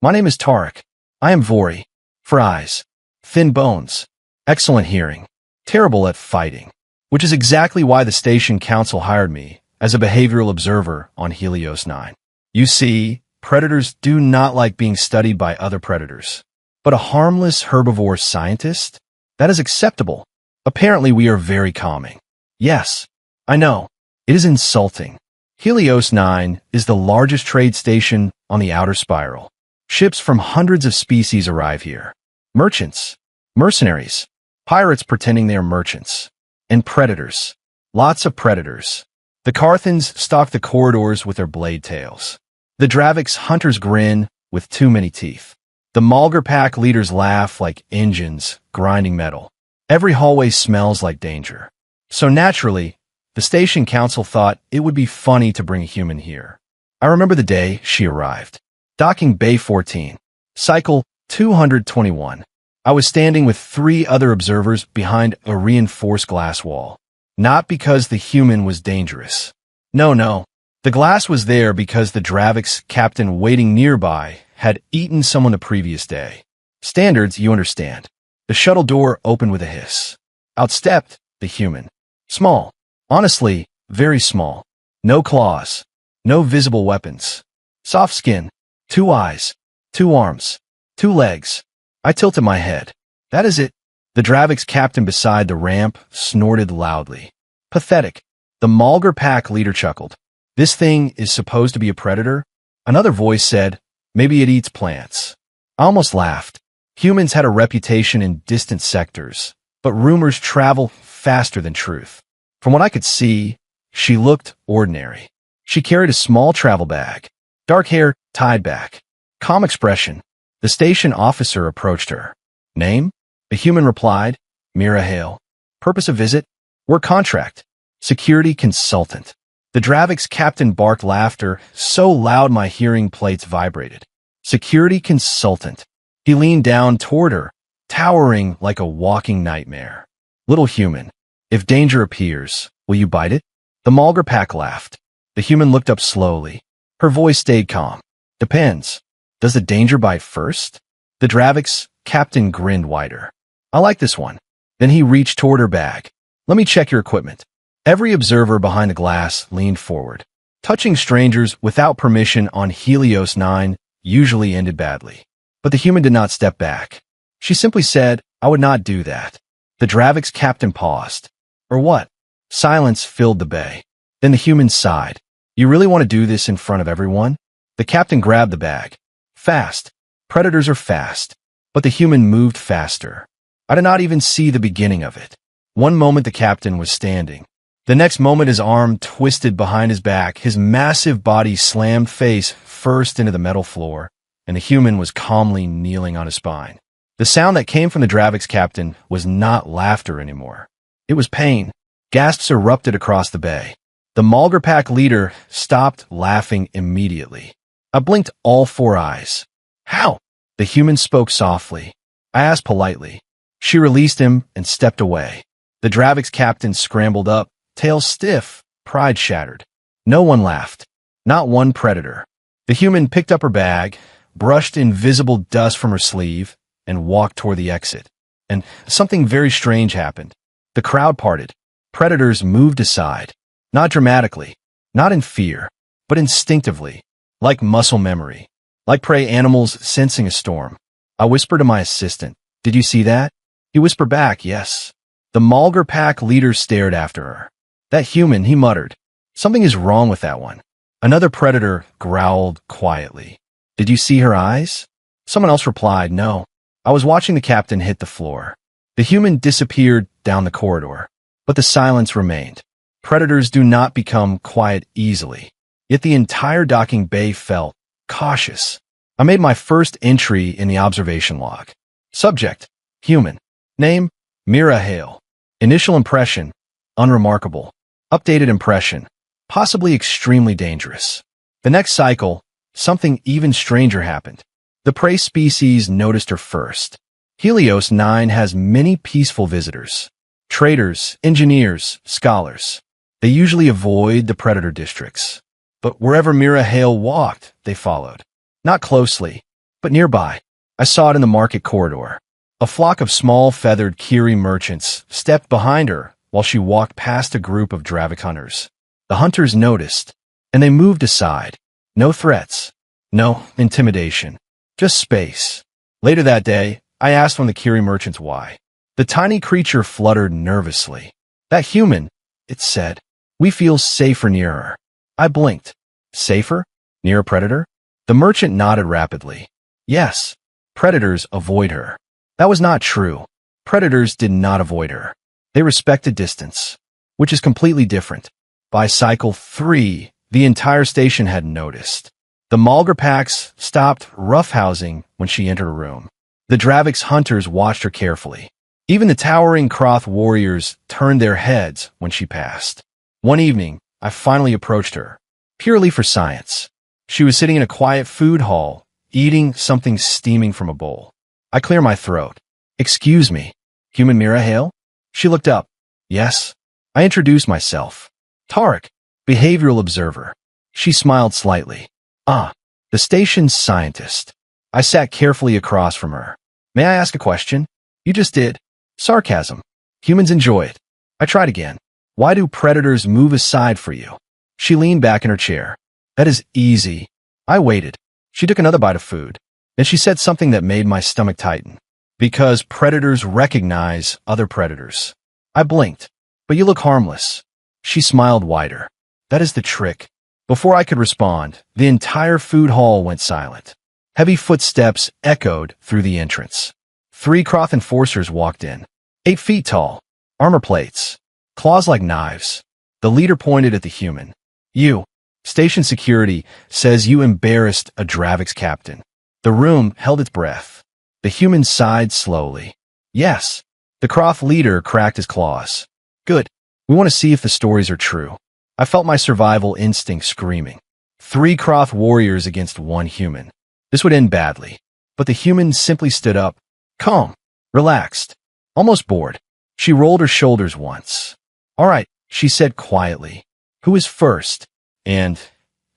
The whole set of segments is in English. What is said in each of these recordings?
My name is Tarek. I am Vori. For eyes. Thin bones. Excellent hearing. Terrible at fighting. Which is exactly why the station council hired me as a behavioral observer on Helios 9. You see, predators do not like being studied by other predators. But a harmless herbivore scientist? That is acceptable. Apparently we are very calming. Yes, I know. It is insulting. Helios 9 is the largest trade station on the outer spiral. Ships from hundreds of species arrive here. Merchants, mercenaries, pirates pretending they are merchants, and predators. Lots of predators. The Carthans stalk the corridors with their blade tails. The Draviks hunters grin with too many teeth. The Malgar pack leaders laugh like engines grinding metal. Every hallway smells like danger. So naturally, the station council thought it would be funny to bring a human here. I remember the day she arrived. Docking Bay 14. Cycle 221. I was standing with 3 other observers behind a reinforced glass wall. Not because the human was dangerous. No. The glass was there because the Dravik's captain waiting nearby had eaten someone the previous day. Standards, you understand. The shuttle door opened with a hiss. Out stepped the human. Small. Honestly, very small. No claws. No visible weapons. Soft skin. 2 eyes. 2 arms. 2 legs. I tilted my head. That is it. The Dravik's captain beside the ramp snorted loudly. Pathetic. The Malgar pack leader chuckled. This thing is supposed to be a predator? Another voice said, maybe it eats plants. I almost laughed. Humans had a reputation in distant sectors, but rumors travel faster than truth. From what I could see, she looked ordinary. She carried a small travel bag. Dark hair tied back. Calm expression. The station officer approached her. Name? The human replied, Mira Hale. Purpose of visit? Work contract. Security consultant. The Dravik's captain barked laughter so loud my hearing plates vibrated. Security consultant. He leaned down toward her, towering like a walking nightmare. Little human, if danger appears, will you bite it? The Malgar pack laughed. The human looked up slowly. Her voice stayed calm. Depends. Does the danger bite first? The Dravik's captain grinned wider. I like this one. Then he reached toward her bag. Let me check your equipment. Every observer behind the glass leaned forward. Touching strangers without permission on Helios 9 usually ended badly. But the human did not step back. She simply said, I would not do that. The Dravik's captain paused. Or what? Silence filled the bay. Then the human sighed. You really want to do this in front of everyone? The captain grabbed the bag. Fast. Predators are fast. But the human moved faster. I did not even see the beginning of it. One moment the captain was standing. The next moment his arm twisted behind his back, his massive body slammed face first into the metal floor, and the human was calmly kneeling on his spine. The sound that came from the Dravik's captain was not laughter anymore. It was pain. Gasps erupted across the bay. The Malgar pack leader stopped laughing immediately. I blinked all 4 eyes. How? The human spoke softly. I asked politely. She released him and stepped away. The Dravik's captain scrambled up, tail stiff, pride shattered. No one laughed. Not one predator. The human picked up her bag, brushed invisible dust from her sleeve, and walked toward the exit. And something very strange happened. The crowd parted. Predators moved aside. Not dramatically, not in fear, but instinctively, like muscle memory, like prey animals sensing a storm. I whispered to my assistant, Did you see that? He whispered back, yes. The Malgar pack leader stared after her. That human, he muttered. Something is wrong with that one. Another predator growled quietly. Did you see her eyes? Someone else replied, no. I was watching the captain hit the floor. The human disappeared down the corridor, but the silence remained. Predators do not become quiet easily. Yet the entire docking bay felt cautious. I made my first entry in the observation log. Subject, human. Name, Mira Hale. Initial impression, unremarkable. Updated impression, possibly extremely dangerous. The next cycle, something even stranger happened. The prey species noticed her first. Helios 9 has many peaceful visitors. Traders, engineers, scholars. They usually avoid the predator districts. But wherever Mira Hale walked, they followed. Not closely, But nearby, I saw it in the market corridor. A flock of small feathered Kiri merchants stepped behind her while she walked past a group of Dravik hunters. The hunters noticed, and they moved aside. No threats, no intimidation, just space. Later that day, I asked one of the Kiri merchants why. The tiny creature fluttered nervously. That human, it said. We feel safer near her. I blinked. Safer? Near a predator? The merchant nodded rapidly. Yes, predators avoid her. That was not true. Predators did not avoid her. They respected distance, which is completely different. By cycle 3, the entire station had noticed. The Malgar packs stopped roughhousing when she entered a room. The Dravik's hunters watched her carefully. Even the towering Kroth warriors turned their heads when she passed. One evening, I finally approached her, purely for science. She was sitting in a quiet food hall, eating something steaming from a bowl. I clear my throat. Excuse me, human Mira Hale? She looked up. Yes. I introduced myself. Tarek, behavioral observer. She smiled slightly. Ah, the station's scientist. I sat carefully across from her. May I ask a question? You just did. Sarcasm. Humans enjoy it. I tried again. Why do predators move aside for you? She leaned back in her chair. That is easy. I waited. She took another bite of food. Then she said something that made my stomach tighten. Because predators recognize other predators. I blinked. But you look harmless. She smiled wider. That is the trick. Before I could respond, the entire food hall went silent. Heavy footsteps echoed through the entrance. 3 Kroth enforcers walked in. 8 feet tall. Armor plates. Claws like knives. The leader pointed at the human. You, station security, says you embarrassed a Dravik's captain. The room held its breath. The human sighed slowly. Yes. The Kroth leader cracked his claws. Good. We want to see if the stories are true. I felt my survival instinct screaming. 3 Kroth warriors against 1 human. This would end badly. But the human simply stood up. Calm. Relaxed. Almost bored. She rolled her shoulders once. All right, she said quietly. Who is first? And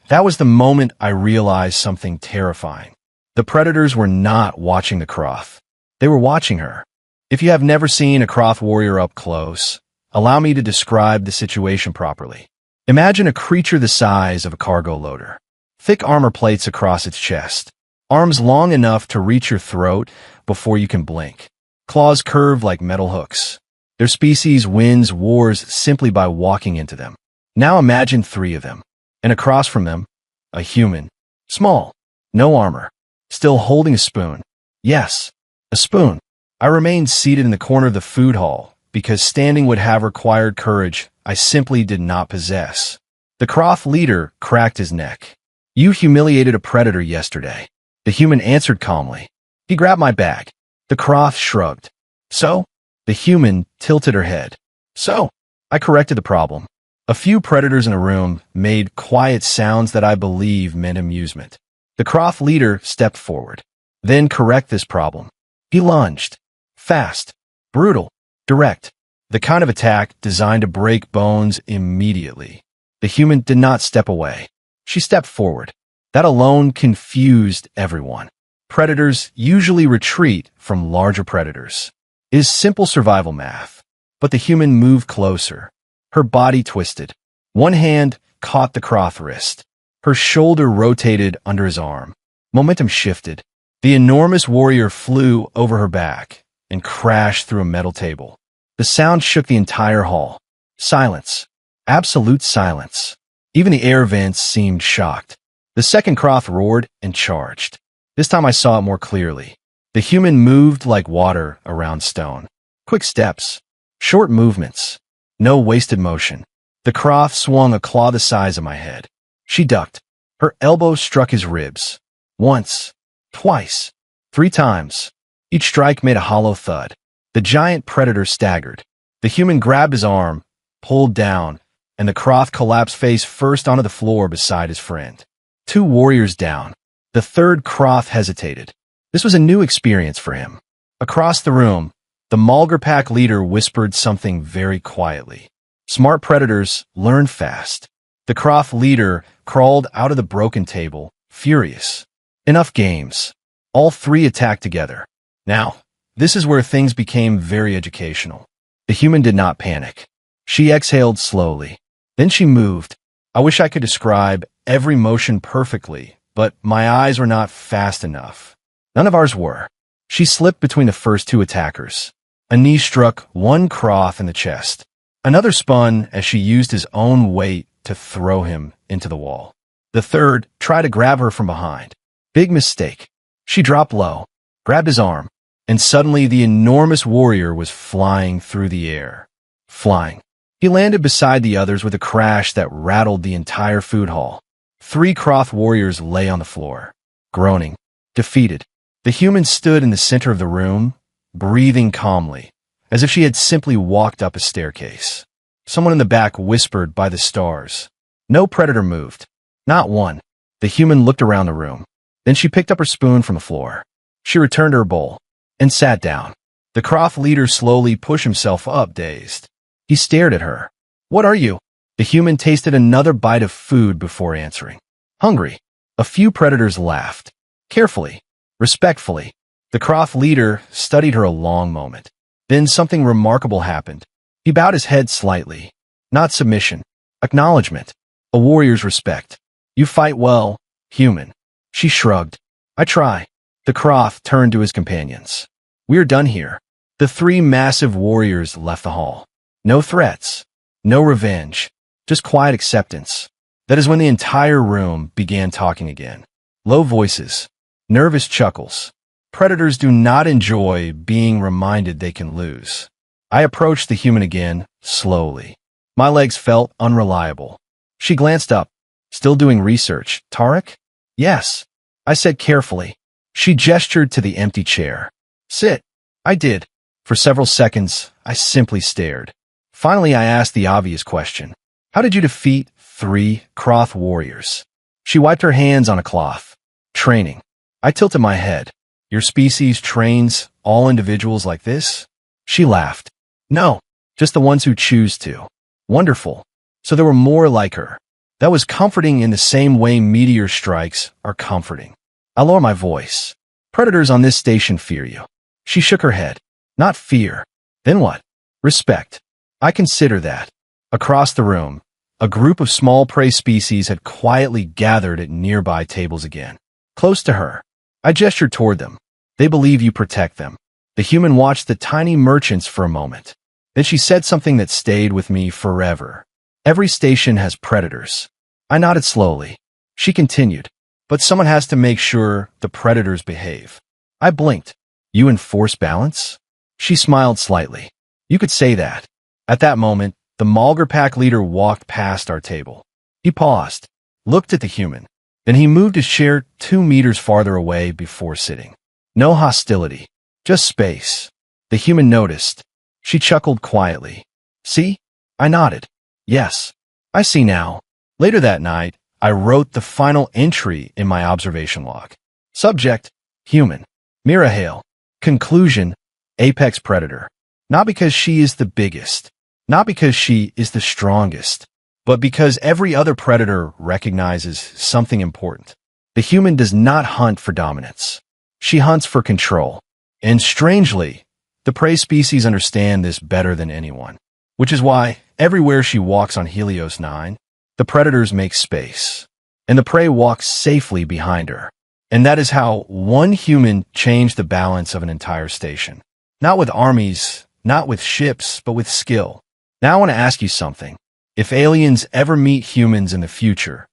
that was the moment I realized something terrifying. The predators were not watching the Kroth. They were watching her. If you have never seen a Kroth warrior up close, allow me to describe the situation properly. Imagine a creature the size of a cargo loader. Thick armor plates across its chest. Arms long enough to reach your throat before you can blink. Claws curved like metal hooks. Their species wins wars simply by walking into them. Now imagine 3 of them. And across from them, a human. Small. No armor. Still holding a spoon. Yes, a spoon. I remained seated in the corner of the food hall because standing would have required courage I simply did not possess. The Kroth leader cracked his neck. You humiliated a predator yesterday. The human answered calmly. He grabbed my bag. The Kroth shrugged. So? The human tilted her head. So? I corrected the problem. A few predators in a room made quiet sounds that I believe meant amusement. The Kroth leader stepped forward. Then correct this problem. He lunged. Fast. Brutal. Direct. The kind of attack designed to break bones immediately. The human did not step away. She stepped forward. That alone confused everyone. Predators usually retreat from larger predators. It is simple survival math. But the human moved closer. Her body twisted. One hand caught the Kroth wrist. Her shoulder rotated under his arm. Momentum shifted. The enormous warrior flew over her back and crashed through a metal table. The sound shook the entire hall. Silence. Absolute silence. Even the air vents seemed shocked. The second Kroth roared and charged. This time I saw it more clearly. The human moved like water around stone. Quick steps. Short movements. No wasted motion. The Kroth swung a claw the size of my head. She ducked. Her elbow struck his ribs. Once. Twice. 3 times. Each strike made a hollow thud. The giant predator staggered. The human grabbed his arm, pulled down, and the Kroth collapsed face first onto the floor beside his friend. 2 warriors down. The third Kroth hesitated. This was a new experience for him. Across the room, the Malgar pack leader whispered something very quietly. Smart predators learn fast. The Kroth leader crawled out of the broken table, furious. Enough games. All three attacked together. Now, this is where things became very educational. The human did not panic. She exhaled slowly. Then she moved. I wish I could describe every motion perfectly, but my eyes were not fast enough. None of ours were. She slipped between the first two attackers. A knee struck one Croth in the chest. Another spun as she used his own weight to throw him into the wall. The third tried to grab her from behind. Big mistake. She dropped low, grabbed his arm, and suddenly the enormous warrior was flying through the air. Flying. He landed beside the others with a crash that rattled the entire food hall. 3 Croth warriors lay on the floor, groaning, defeated. The human stood in the center of the room, breathing calmly, as if she had simply walked up a staircase. Someone in the back whispered by the stars. No predator moved. Not one. The human looked around the room. Then she picked up her spoon from the floor. She returned to her bowl and sat down. The Croth leader slowly pushed himself up, dazed. He stared at her. What are you? The human tasted another bite of food before answering. Hungry. A few predators laughed. Carefully, respectfully. The Croth leader studied her a long moment. Then something remarkable happened. He bowed his head slightly. Not submission. Acknowledgement. A warrior's respect. You fight well, human. She shrugged. I try. The Croth turned to his companions. We are done here. The 3 massive warriors left the hall. No threats. No revenge. Just quiet acceptance. That is when the entire room began talking again. Low voices. Nervous chuckles. Predators do not enjoy being reminded they can lose. I approached the human again, slowly. My legs felt unreliable. She glanced up. Still doing research. Tarek? Yes. I said carefully. She gestured to the empty chair. Sit. I did. For several seconds, I simply stared. Finally, I asked the obvious question. How did you defeat 3 Croth warriors? She wiped her hands on a cloth. Training. I tilted my head. Your species trains all individuals like this? She laughed. No, just the ones who choose to. Wonderful. So there were more like her. That was comforting in the same way meteor strikes are comforting. I lowered my voice. Predators on this station fear you. She shook her head. Not fear. Then what? Respect. I consider that. Across the room, a group of small prey species had quietly gathered at nearby tables again. Close to her. I gestured toward them. They believe you protect them. The human watched the tiny merchants for a moment. Then she said something that stayed with me forever. Every station has predators. I nodded slowly. She continued. But someone has to make sure the predators behave. I blinked. You enforce balance? She smiled slightly. You could say that. At that moment, the Malgar pack leader walked past our table. He paused, looked at the human. Then he moved his chair 2 meters farther away before sitting. No hostility, just space. The human noticed. She chuckled quietly. See? I nodded. Yes, I see now. Later that night, I wrote the final entry in my observation log. Subject, human. Mirahale. Conclusion, apex predator. Not because she is the biggest, not because she is the strongest, but because every other predator recognizes something important. The human does not hunt for dominance. She hunts for control. And strangely, the prey species understand this better than anyone, which is why everywhere she walks on Helios 9, the predators make space, and the prey walks safely behind her. And that is how one human changed the balance of an entire station. Not with armies, not with ships, but with skill. Now I want to ask you something. If aliens ever meet humans in the future,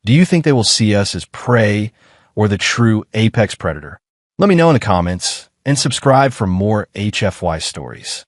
do you think they will see us as prey or the true apex predator? Let me know in the comments and subscribe for more HFY stories.